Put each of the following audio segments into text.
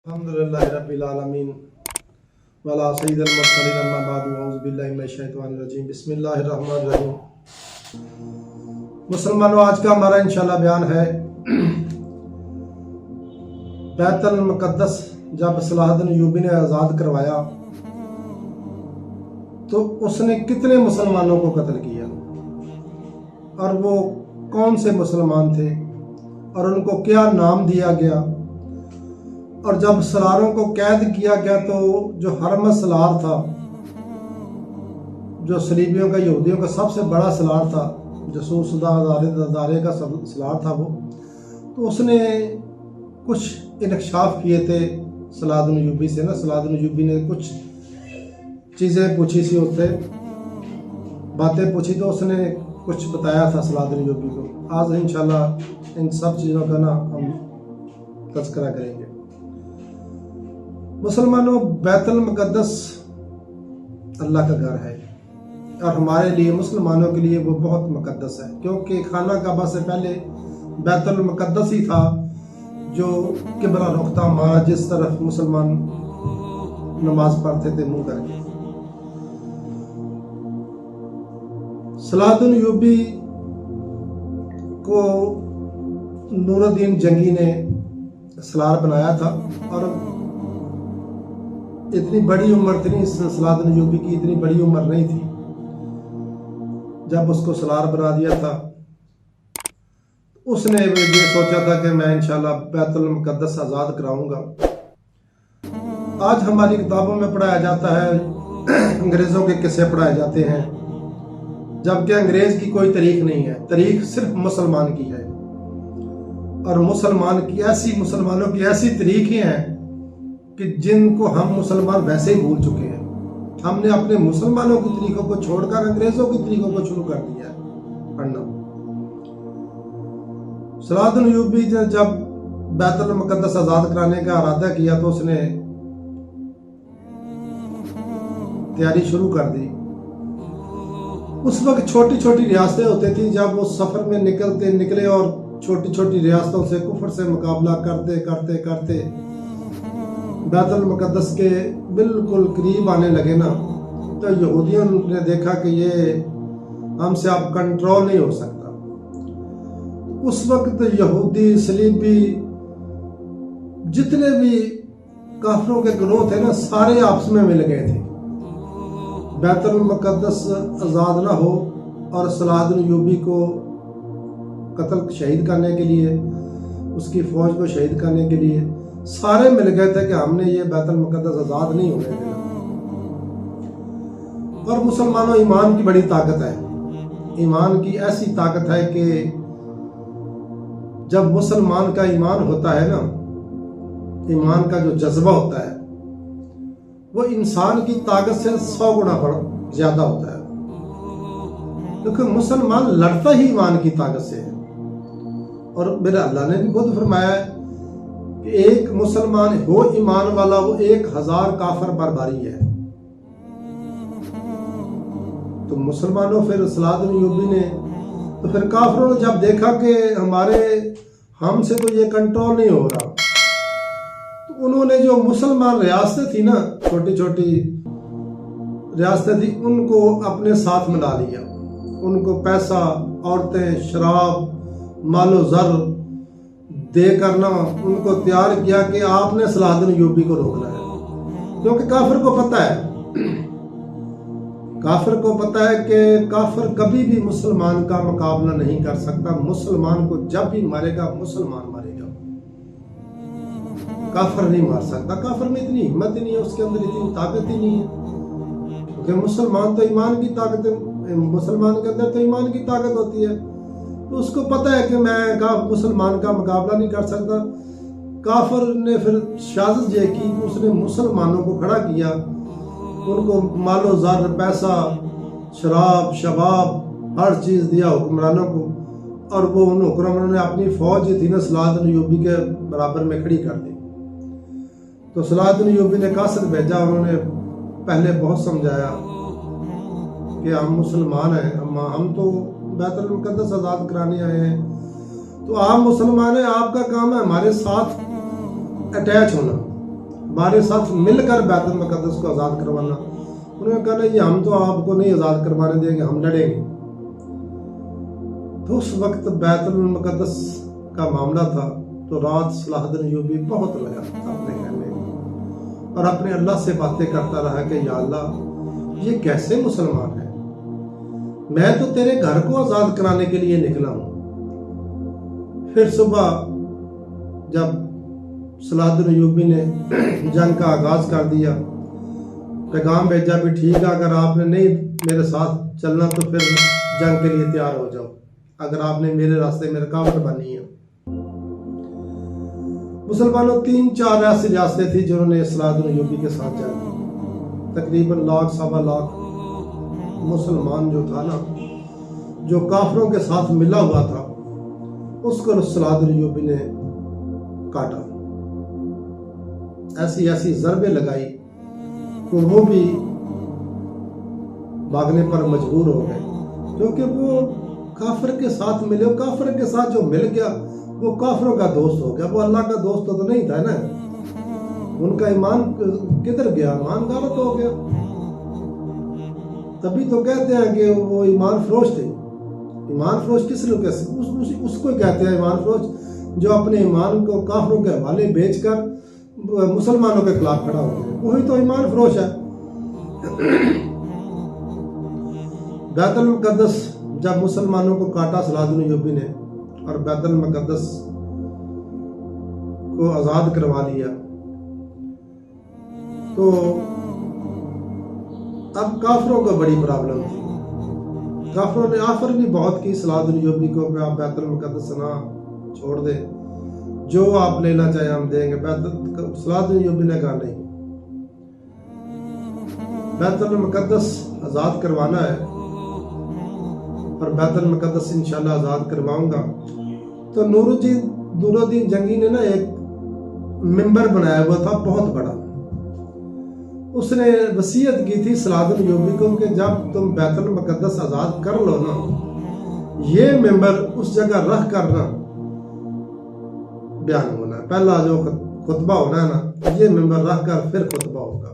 अल्हम्दुलिल्लाहि रब्बिल आलमीन वला सय्यिदिल मुरसलीन अम्मा बाद अऊज़ु बिल्लाहि मिनश शैतानिर रजीम बिस्मिल्लाहिर रहमानिर रहीम। मुसलमानों, आज का हमारा इंशाल्लाह बयान है बैतुल मुक़द्दस जब सलाहुद्दीन अय्यूबी ने आज़ाद करवाया तो उसने कितने मुसलमानों को कत्ल किया और वो कौन से मुसलमान थे और उनको क्या नाम दिया गया। और जब सलारों को कैद किया गया तो जो हरम सलार था, जो सलीबियों का यहूदियों का सबसे बड़ा सलार था, जसूस अदारे का सलार था वो, तो उसने कुछ इंकशाफ किए थे सलाहुद्दीन अय्यूबी से ना। सलाहुद्दीन अय्यूबी ने कुछ चीज़ें पूछी सी उससे, बातें पूछी तो उसने कुछ बताया था सलाहुद्दीन अय्यूबी को। आज इंशाल्लाह इन सब चीज़ों का ना हम तज़किरा करेंगे। मुसलमानों, बैतुल मुक़द्दस अल्लाह का घर है और हमारे लिए मुसलमानों के लिए वो बहुत मुक़द्दस है, क्योंकि खाना काबा से पहले बैतुल मुक़द्दस ही था जो किबला रुख था हमारा, जिस तरफ मुसलमान नमाज पढ़ते थे मुंह करके। सलाहुद्दीन अय्यूबी को नूरुद्दीन जंगी ने सलार बनाया था और इतनी बड़ी उम्र थी सलाहुद्दीन अय्यूबी की, इतनी बड़ी उम्र नहीं थी जब उसको सलार बना दिया था। उसने ये सोचा था कि मैं इंशाल्लाह बैतुल मुक़द्दस आज़ाद कराऊंगा। आज हमारी किताबों में पढ़ाया जाता है, अंग्रेज़ों के किस्से पढ़ाए जाते हैं, जबकि अंग्रेज़ की कोई तारीख नहीं है, तारीख सिर्फ मुसलमान की है। और मुसलमानों की ऐसी तारीखें हैं कि जिनको हम मुसलमान वैसे ही भूल चुके हैं। हमने अपने मुसलमानों की तरीकों को छोड़कर अंग्रेजों की तरीकों को शुरू कर दिया है पढ़ना। सलाहुद्दीन अय्यूबी ने जब बैतुल मुक़द्दस आज़ाद कराने का इरादा किया तो उसने तैयारी शुरू कर दी। उस वक्त छोटी छोटी रियासतें होती थी, जब वो सफर में निकले और छोटी छोटी रियासतों से कुफर से मुकाबला करते करते करते बैतुल मुक़द्दस के बिल्कुल करीब आने लगे ना, तो यहूदियों ने देखा कि ये हमसे अब कंट्रोल नहीं हो सकता। उस वक्त यहूदी सलीबी जितने भी काफिरों के गिरोह थे ना, सारे आपस में मिल गए थे। बैतुल मुक़द्दस आज़ाद ना हो और सलाहुद्दीन अय्यूबी को शहीद करने के लिए, उसकी फौज को शहीद करने के लिए सारे मिल गए थे कि हमने ये बैतुल मुक़द्दस आज़ाद नहीं होने देना। और मुसलमानों, ईमान की बड़ी ताकत है। ईमान की ऐसी ताकत है कि जब मुसलमान का ईमान होता है ना, ईमान का जो जज्बा होता है वो इंसान की ताकत से 100 गुना ज्यादा होता है, क्योंकि मुसलमान लड़ता ही ईमान की ताकत से है। और मेरे अल्लाह ने भी खुद फरमाया है कि एक मुसलमान हो ईमान वाला, वो 1000 काफर पर भारी है। तो मुसलमानों, फिर सलाहुद्दीन अय्यूबी ने, तो फिर काफरों ने जब देखा कि हमसे तो ये कंट्रोल नहीं हो रहा, तो उन्होंने जो मुसलमान रियासतें थी ना, छोटी छोटी रियासतें थी, उनको अपने साथ मिला लिया। उनको पैसा, औरतें, शराब, मालो ज़र दे करना उनको तैयार किया कि आपने सलाहुद्दीन अय्यूबी को रोकना है। क्योंकि काफिर को पता है कि काफिर कभी भी मुसलमान का मुकाबला नहीं कर सकता। मुसलमान को जब भी मारेगा, मुसलमान मारेगा, काफिर नहीं मार सकता। काफिर में इतनी हिम्मत ही नहीं है, उसके अंदर इतनी ताकत ही नहीं है, क्योंकि मुसलमान तो ईमान की ताकत है, मुसलमान के अंदर तो ईमान की ताकत होती है। तो उसको पता है कि मैं मुसलमान का मुकाबला नहीं कर सकता। काफिर ने फिर साजिश ये की, उसने मुसलमानों को खड़ा किया, उनको मालो ज़र, पैसा, शराब, शबाब, हर चीज़ दिया हुक्मरानों को। और वो उन हुक्मरानों ने अपनी फौज जो थी ना सलाहुद्दीन अय्यूबी के बराबर में खड़ी कर दी। तो सलाहुद्दीन अय्यूबी ने कासिद भेजा। उन्होंने पहले बहुत समझाया कि हम मुसलमान हैं, हम तो बैतुल मुक़द्दस आज़ाद कराने आए हैं, तो आप मुसलमान हैं, आपका काम है हमारे साथ अटैच होना, हमारे साथ मिलकर बैतुल मुक़द्दस को आज़ाद करवाना। उन्होंने कहा नहीं, हम तो आपको नहीं आज़ाद करवाने देंगे, हम लड़ेंगे। तो उस वक्त बैतुल मुक़द्दस का मामला था, तो रात सलाहुद्दीन अय्यूबी बहुत लगा था अपने घर में और अपने अल्लाह से बातें करता रहा कि या अल्लाह, ये कैसे मुसलमान है, मैं तो तेरे घर को आज़ाद कराने के लिए निकला हूँ। फिर सुबह जब सलाहुद्दीन अय्यूबी ने जंग का आगाज कर दिया, पैगाम भेजा भी ठीक है, अगर आपने नहीं मेरे साथ चलना तो फिर जंग के लिए तैयार हो जाओ, अगर आपने मेरे रास्ते में रुकावट बनी है। मुसलमानों 3-4 ऐसी रियासतें थी जिन्होंने सलाहुद्दीन अय्यूबी के साथ जंग की। तकरीबन 1,00,000-1.25 मुसलमान जो था ना, जो काफिरों के साथ मिला हुआ था, उसको सलाहुद्दीन अय्यूबी ने काटा, ऐसी ऐसी ज़रबे लगाई कि वो भी भागने पर मजबूर हो गए, क्योंकि वो काफिर के साथ मिले। काफिर के साथ जो मिल गया वो काफिरों का दोस्त हो गया, वो अल्लाह का दोस्त तो नहीं था ना। उनका ईमान किधर गया, ईमान गालत हो गया। तभी तो कहते हैं कि वो ईमान फरोश थे। ईमान फरोश किस लोग उसको कहते हैं ईमान फरोश, जो अपने ईमान को काफिरों के हवाले बेचकर मुसलमानों के खिलाफ खड़ा हो गया, वही तो ईमान फरोश है। बैतुल मुक़द्दस जब मुसलमानों को काटा सलाहुद्दीन अय्यूबी ने और बैतुल मुक़द्दस को आज़ाद करवा लिया, तो अब काफिरों को बड़ी प्रॉब्लम थी। काफिरों ने ऑफर भी बहुत की सलाहुद्दीन अय्यूबी को, आप बैतुल मुक़द्दस ना छोड़ दे, जो आप लेना चाहे हम देंगे। सलाहुद्दीन अय्यूबी ने कहा नहीं, बैतुल मुक़द्दस आज़ाद करवाना है और बैतुल मुक़द्दस इंशाल्लाह आज़ाद करवाऊंगा। तो नूरुद्दीन जंगी ने ना एक मिंबर बनाया हुआ था बहुत बड़ा। उसने वसीयत की थी सलाहुद्दीन अय्यूबी को कि जब तुम बैतुल मुक़द्दस आज़ाद कर लो ना, ये मिंबर उस जगह रख कर ना बयान होना है, पहला जो खुतबा होना है ना, ये मिंबर रख कर फिर खुतबा होगा।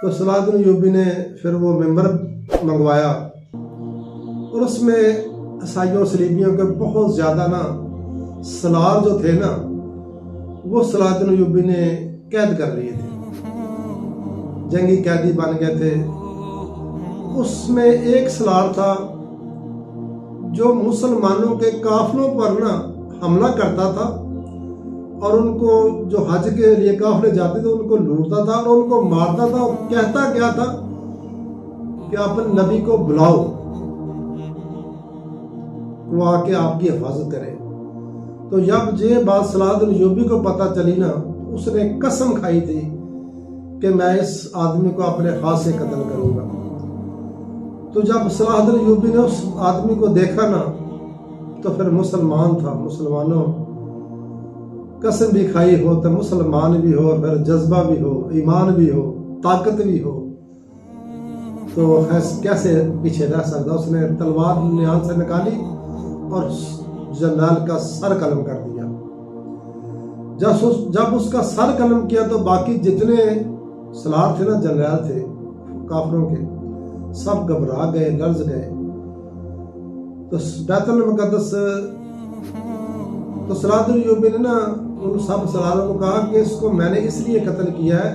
तो सलाहुद्दीन अय्यूबी ने फिर वो मिंबर मंगवाया और उसमें ईसाइयों सलीबियों के बहुत ज़्यादा ना सलार जो थे ना, वो सलाहुद्दीन अय्यूबी ने कैद कर लिए थे, जंगी कैदी बन गए थे। उसमें एक सलार था जो मुसलमानों के काफिलों पर ना हमला करता था और उनको जो हज के लिए काफिले जाते थे उनको लूटता था और उनको मारता था। और कहता क्या था कि अपने नबी को बुलाओ, वो आके आपकी हिफाजत करे। तो जब ये बात सलाहुद्दीन अय्यूबी को पता चली ना, उसने कसम खाई थी कि मैं इस आदमी को अपने हाथ से कत्ल करूंगा। तो जब सलाहुद्दीन अय्यूबी ने उस आदमी को देखा ना, तो फिर मुसलमान था। मुसलमानों, कसम भी खाई हो तो मुसलमान भी हो, फिर जज्बा भी हो, ईमान भी हो, ताकत भी हो, तो कैसे पीछे रह सकता। उसने तलवार नियान से निकाली और जनरल का सर कलम कर दिया। जब उसका सर कलम किया तो बाकी जितने सलार थे ना, जनरल थे काफिरों के, सब घबरा गए, लर्ज गए। तो बैतुल मुक़द्दस, तो सलाहुद्दीन अय्यूबी ने ना उन सब सलारों को कहा कि इसको मैंने इसलिए कत्ल किया है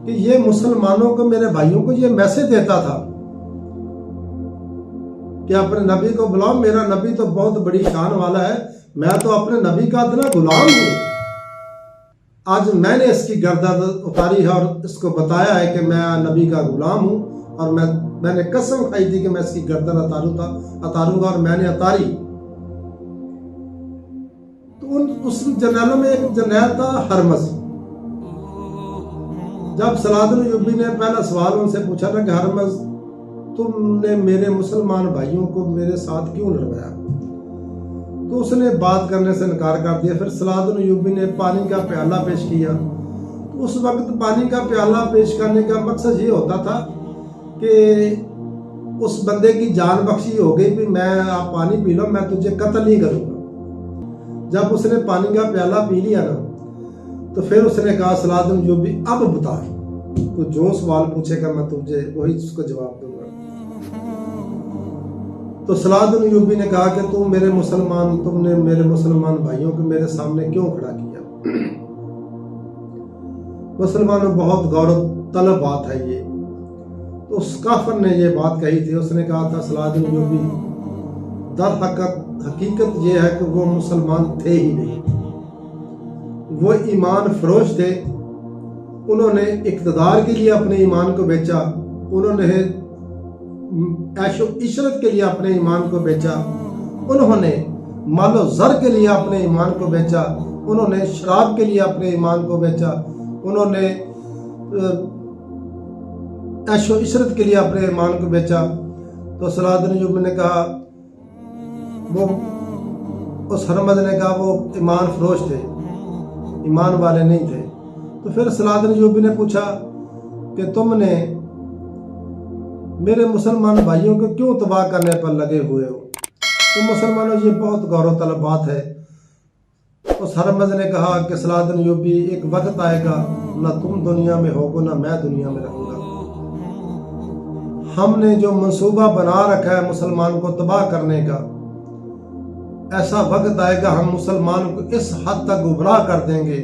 कि ये मुसलमानों को, मेरे भाइयों को ये मैसेज देता था कि अपने नबी को बुलाओ, मेरा नबी तो बहुत बड़ी शान वाला है, मैं तो अपने नबी का इतना गुलाम हूँ। आज मैंने इसकी गर्दन उतारी है और इसको बताया है कि मैं नबी का गुलाम हूँ, और मैंने कसम खाई थी कि मैं इसकी गर्दन उतारूंगा, और मैंने उतारी। तो उस जनरलों में एक जनरल था हरमज। जब सलाहुद्दीन अय्यूबी ने पहला सवाल उनसे पूछा ना कि हरमज, तुमने मेरे मुसलमान भाइयों को मेरे साथ क्यों लड़वाया, तो उसने बात करने से इनकार कर दिया। फिर सलाहुद्दीन अय्यूबी ने पानी का प्याला पेश किया। तो उस वक्त पानी का प्याला पेश करने का मकसद ये होता था कि उस बंदे की जान बख्शी हो गई, भी मैं, आप पानी पी लो, मैं तुझे कत्ल नहीं करूंगा। जब उसने पानी का प्याला पी लिया ना, تو پھر اس نے کہا صلاح الدین ایوبی اب بتا، تو جو سوال پوچھے گا میں تجھے وہی اس کو جواب دوں گا۔ تو صلاح الدین ایوبی نے کہا کہ تم نے میرے مسلمان بھائیوں کو میرے سامنے کیوں کھڑا کیا؟ مسلمانوں بہت غور و طلب بات ہے یہ۔ تو اس کافر نے یہ بات کہی تھی، اس نے کہا تھا صلاح الدین ایوبی در حقیقت یہ ہے کہ وہ مسلمان تھے ہی نہیں، وہ ایمان فروش تھے۔ انہوں نے اقتدار کے لیے اپنے ایمان کو بیچا، انہوں نے عیش و عشرت کے لیے اپنے ایمان کو بیچا، انہوں نے مال و زر کے لیے اپنے ایمان کو بیچا، انہوں نے شراب کے لیے اپنے ایمان کو بیچا، انہوں نے عیش و عشرت کے لیے اپنے ایمان کو بیچا۔ تو صلاح الدین ایوبی نے کہا، وہ اس ہرمد نے کہا وہ ایمان فروش تھے، ایمان والے نہیں تھے۔ تو پھر صلاح الدین ایوبی نے پوچھا کہ تم نے میرے مسلمان بھائیوں کو کیوں تباہ کرنے پر لگے ہوئے ہو؟ تو مسلمانوں یہ بہت غور و طلب بات ہے۔ اس ہرمز نے کہا کہ صلاح الدین ایوبی ایک وقت آئے گا نہ تم دنیا میں ہوگو نہ میں دنیا میں رہوں گا، ہم نے جو منصوبہ بنا رکھا ہے مسلمان کو تباہ کرنے کا، ایسا وقت آئے گا ہم مسلمان کو اس حد تک گمراہ کر دیں گے،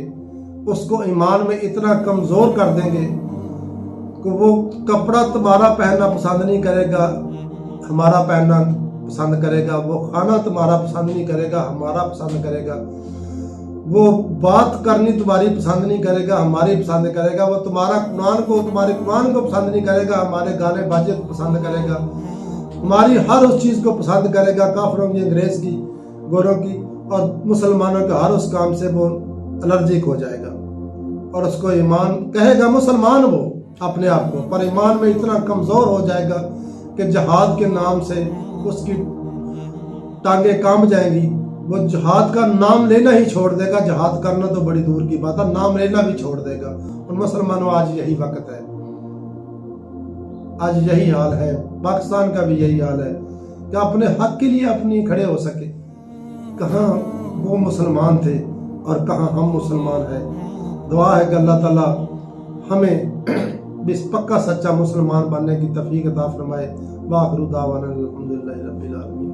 اس کو ایمان میں اتنا کمزور کر دیں گے کہ وہ کپڑا تمہارا پہننا پسند نہیں کرے گا، ہمارا پہننا پسند کرے گا، وہ کھانا تمہارا پسند نہیں کرے گا، ہمارا پسند کرے گا، وہ بات کرنی تمہاری پسند نہیں کرے گا، ہماری پسند کرے گا، وہ تمہارے قرآن کو پسند نہیں کرے گا، ہمارے گانے باجے کو پسند کرے گا، ہماری ہر اس چیز کو پسند کرے گا، کافروں کی، انگریز کی، گوروں کی، اور مسلمانوں کے ہر اس کام سے وہ الرجک ہو جائے گا، اور اس کو ایمان کہے گا مسلمان وہ اپنے آپ کو، پر ایمان میں اتنا کمزور ہو جائے گا کہ جہاد کے نام سے اس کی ٹانگیں کانپ جائیں گی، وہ جہاد کا نام لینا ہی چھوڑ دے گا، جہاد کرنا تو بڑی دور کی بات ہے، نام لینا بھی چھوڑ دے گا۔ اور مسلمانوں آج یہی وقت ہے، آج یہی حال ہے، پاکستان کا بھی یہی حال ہے کہ اپنے حق کے لیے اپنی کھڑے ہو سکے۔ کہاں وہ مسلمان تھے اور کہاں ہم مسلمان ہیں۔ دعا ہے کہ اللہ تعالیٰ ہمیں اس پکا سچا مسلمان بننے کی توفیق عطا فرمائے۔ وآخر دعوانا الحمدللہ رب العالمین۔